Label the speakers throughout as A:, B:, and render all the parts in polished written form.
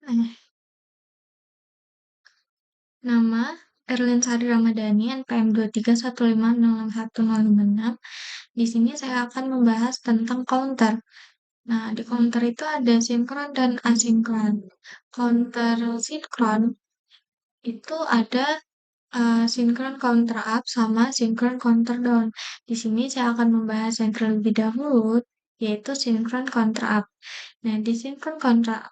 A: Nah, nama Erlin Sari Ramadhani, NPM 231506106. Di sini saya akan membahas tentang counter. Nah, di counter itu ada sinkron dan asinkron. Counter sinkron itu ada sinkron counter up sama sinkron counter down. Di sini saya akan membahas yang terlebih dahulu, yaitu sinkron counter up. Nah, di sinkron counter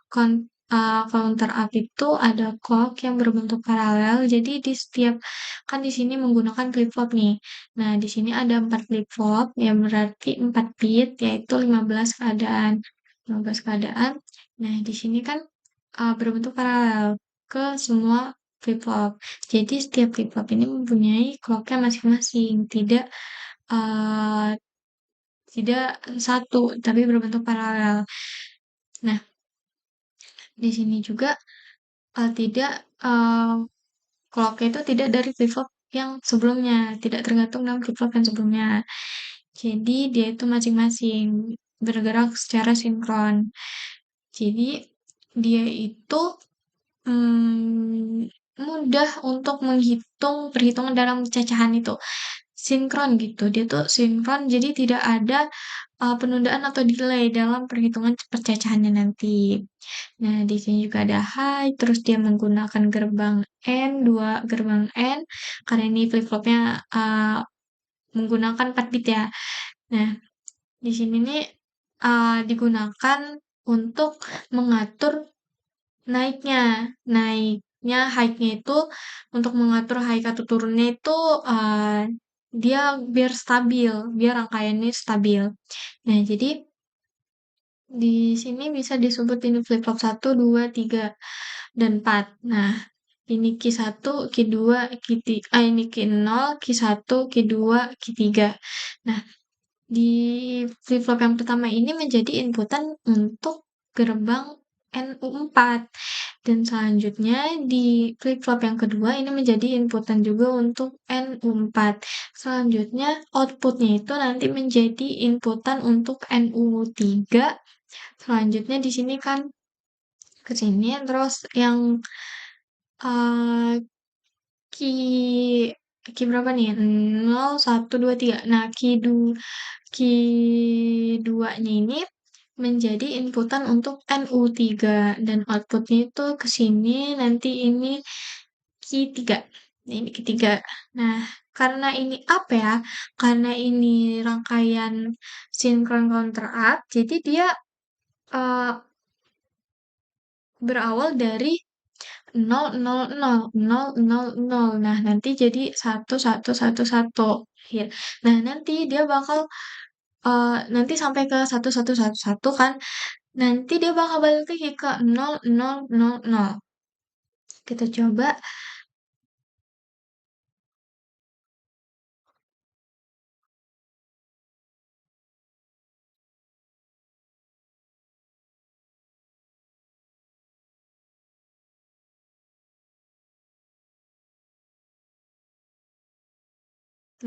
A: up itu ada clock yang berbentuk paralel. Jadi di setiap kan di sini menggunakan flip flop nih. Nah, di sini ada 4 flip flop yang berarti 4 bit yaitu 15 keadaan. 15 keadaan. Nah, di sini kan berbentuk paralel ke semua flip flop. Jadi setiap flip flop ini mempunyai clocknya masing-masing, uh, tidak satu, tapi berbentuk paralel. Nah, di sini juga tidak clock itu tidak dari flip-flop yang sebelumnya, tidak tergantung dengan flip-flop yang sebelumnya. Jadi dia itu masing-masing bergerak secara sinkron. Jadi dia itu mudah untuk menghitung perhitungan dalam cacahan itu. Sinkron gitu. Dia tuh sinkron jadi tidak ada penundaan atau delay dalam perhitungan percacahannya nanti. Nah, di sini juga ada high, terus dia menggunakan gerbang N, dua gerbang N, karena ini flip-flopnya menggunakan 4 bit ya. Nah, di sini nih digunakan untuk mengatur naiknya. Naiknya, high-nya itu untuk mengatur high atau turunnya itu dia biar stabil, biar rangkaiannya stabil. Nah, jadi di sini bisa disebut ini flip-flop 1, 2, 3, dan 4. Nah, ini Q1, Q2, ini Q0, Q1, Q2, Q3. Nah, di flip-flop yang pertama ini menjadi inputan untuk gerbang NU4. Dan selanjutnya di flip-flop yang kedua ini menjadi inputan juga untuk NU4. Selanjutnya outputnya itu nanti menjadi inputan untuk NU3. Selanjutnya di sini kan ke sini terus yang uh, Ki berapa nih? 0, 1, 2, 3. Nah, Ki 2-nya ini menjadi inputan untuk NU3 dan outputnya itu ke sini nanti ini Ki 3. Nah, ini Ki 3. Nah, karena ini up ya, karena ini rangkaian sinkron counter up, jadi dia uh, berawal dari 0, 0, 0, 0, 0, 0. Nah, nanti jadi 1, 1, 1, 1. Ya. Nah, nanti dia bakal nanti sampai ke 1, 1, 1, 1 kan. Nanti dia bakal balik lagi ke 0, 0, 0, 0. Kita coba.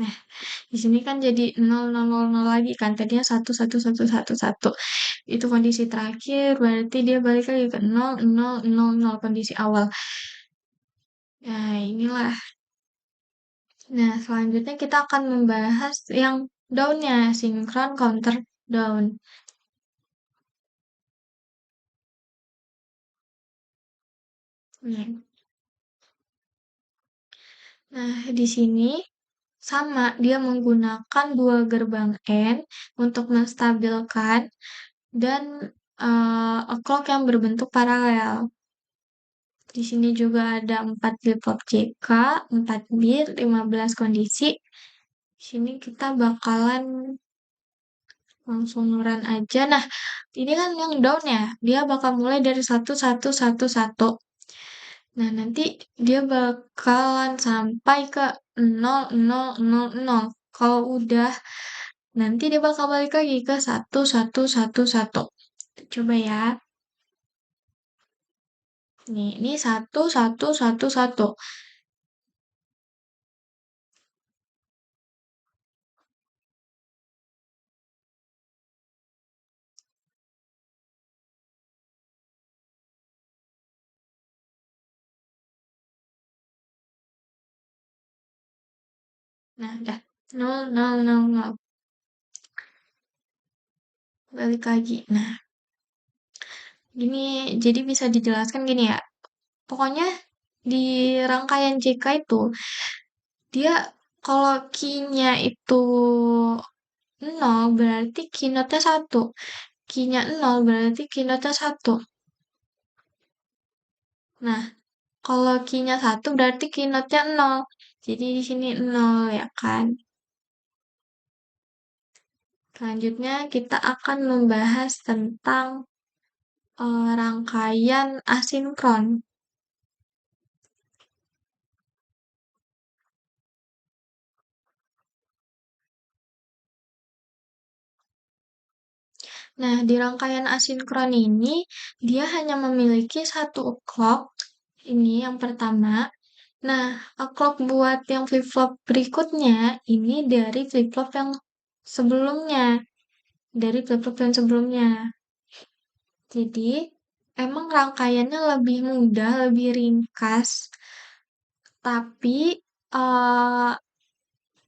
A: Nah, di sini kan jadi 0, 0, 0, 0 lagi kan. Tadinya 1, 1, 1, 1, 1. Itu kondisi terakhir, berarti dia balik lagi ke 0, 0, 0, 0 kondisi awal. Nah, inilah. Nah, selanjutnya kita akan membahas yang down-nya, sinkron counter down. Nah, di sini sama, dia menggunakan dua gerbang N untuk menstabilkan dan clock yang berbentuk paralel. Di sini juga ada 4 flip-flop JK, 4 bit, 15 kondisi. Di sini kita bakalan langsung run aja. Nah, ini kan yang down ya. Dia bakal mulai dari 1, 1, 1, 1. Nah, nanti dia bakalan sampai ke 0, 0, 0, 0. Kalau udah, nanti dia bakal balik lagi ke 1, 1, 1, 1. Coba ya. Nih, ini 1, 1, 1, 1. Nah, udah. Nol, nol, nol, nol. Balik lagi. Nah, gini, jadi bisa dijelaskan gini ya. Pokoknya di rangkaian JK itu, dia kalau key-nya itu nol berarti keynote-nya satu. Key-nya nol berarti keynote-nya satu. Nah, kalau key-nya satu berarti keynote-nya nol. Jadi di sini nol ya kan. Selanjutnya kita akan membahas tentang rangkaian asinkron. Nah, di rangkaian asinkron ini, dia hanya memiliki satu clock. Ini yang pertama. Nah, clock buat yang flip-flop berikutnya, ini dari flip-flop yang sebelumnya. Dari flip-flop yang sebelumnya. Jadi, emang rangkaiannya lebih mudah, lebih ringkas. Tapi, eh,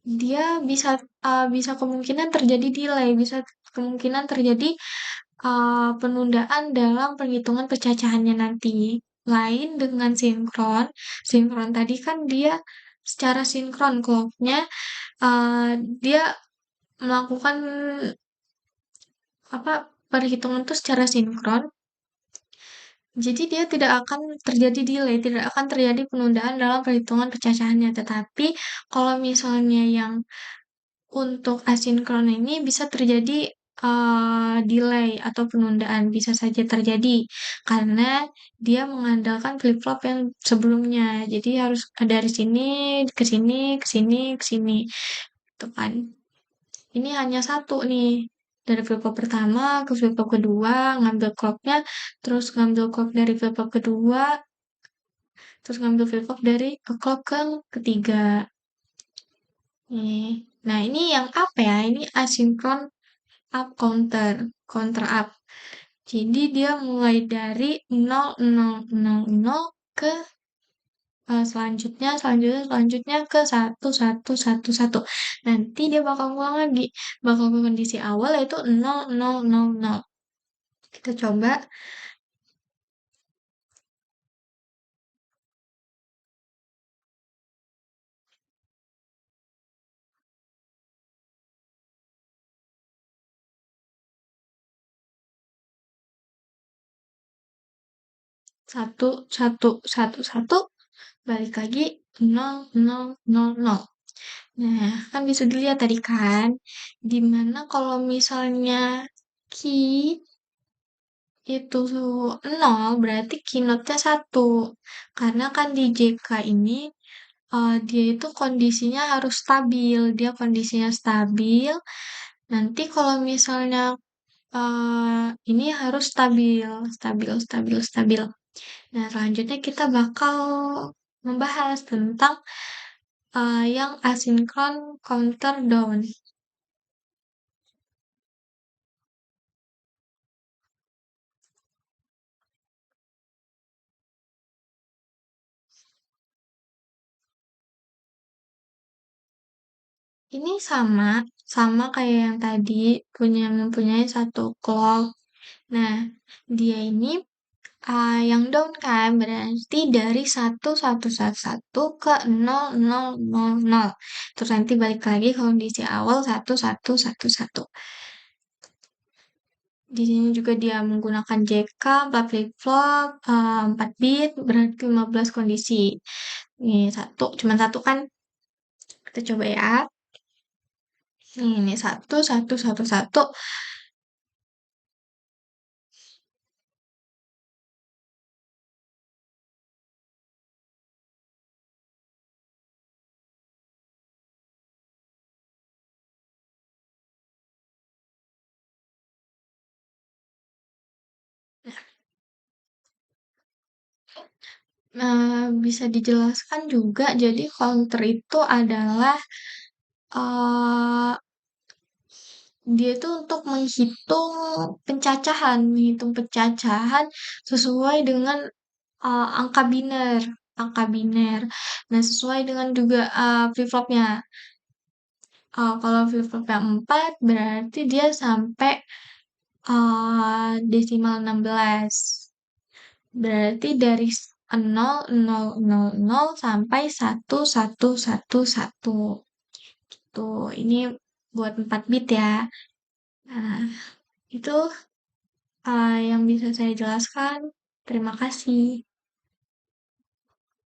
A: dia bisa kemungkinan terjadi delay, bisa kemungkinan terjadi penundaan dalam perhitungan pecacahannya nanti. Lain dengan sinkron, sinkron tadi kan dia secara sinkron clocknya dia melakukan apa perhitungan itu secara sinkron. Jadi dia tidak akan terjadi delay, tidak akan terjadi penundaan dalam perhitungan pecacahannya. Tetapi kalau misalnya yang untuk asinkron ini bisa terjadi delay atau penundaan, bisa saja terjadi karena dia mengandalkan flip-flop yang sebelumnya. Jadi harus dari sini ke sini, ke sini, ke sini. Gitu kan. Ini hanya satu nih. Dari flip-flop pertama ke flip-flop kedua, ngambil clocknya, terus ngambil clock dari flip-flop kedua, terus ngambil flip-flop dari ke clock yang ketiga. Nih. Nah, ini yang apa ya? Ini asinkron up counter, counter up. Jadi dia mulai dari 0000 ke selanjutnya ke 1111. Nanti dia bakal ngulang lagi, bakal ke kondisi awal yaitu 0000. Kita coba satu satu satu satu balik lagi 0000. Nah, kan bisa dilihat tadi kan, dimana kalau misalnya key itu nol berarti keynote-nya satu. Karena kan di JK ini dia itu kondisinya harus stabil. Dia kondisinya stabil. Nanti kalau misalnya ini harus stabil, stabil, stabil, stabil. Nah, selanjutnya kita bakal membahas tentang yang asinkron counter down. Ini sama kayak yang tadi, mempunyai satu clock. Nah, dia ini yang down kan berarti dari 1111 ke 0000. Terus nanti balik lagi kondisi awal 1111. Di sini juga dia menggunakan JK 4 flip-flop, 4 bit berarti 15 kondisi. Ini cuma satu kan. Kita coba ya. Ini satu, satu, satu, satu. Bisa dijelaskan juga, jadi counter itu adalah eh, dia itu untuk menghitung pencacahan sesuai dengan angka biner, angka biner. Nah, sesuai dengan juga flip-flopnya. Kalau flip-flop yang 4 berarti dia sampai desimal 16. Berarti dari 0, 0, 0, 0 sampai 1, 1, 1, 1. Tuh, ini buat 4 bit ya. Nah, itu yang bisa saya jelaskan. Terima kasih.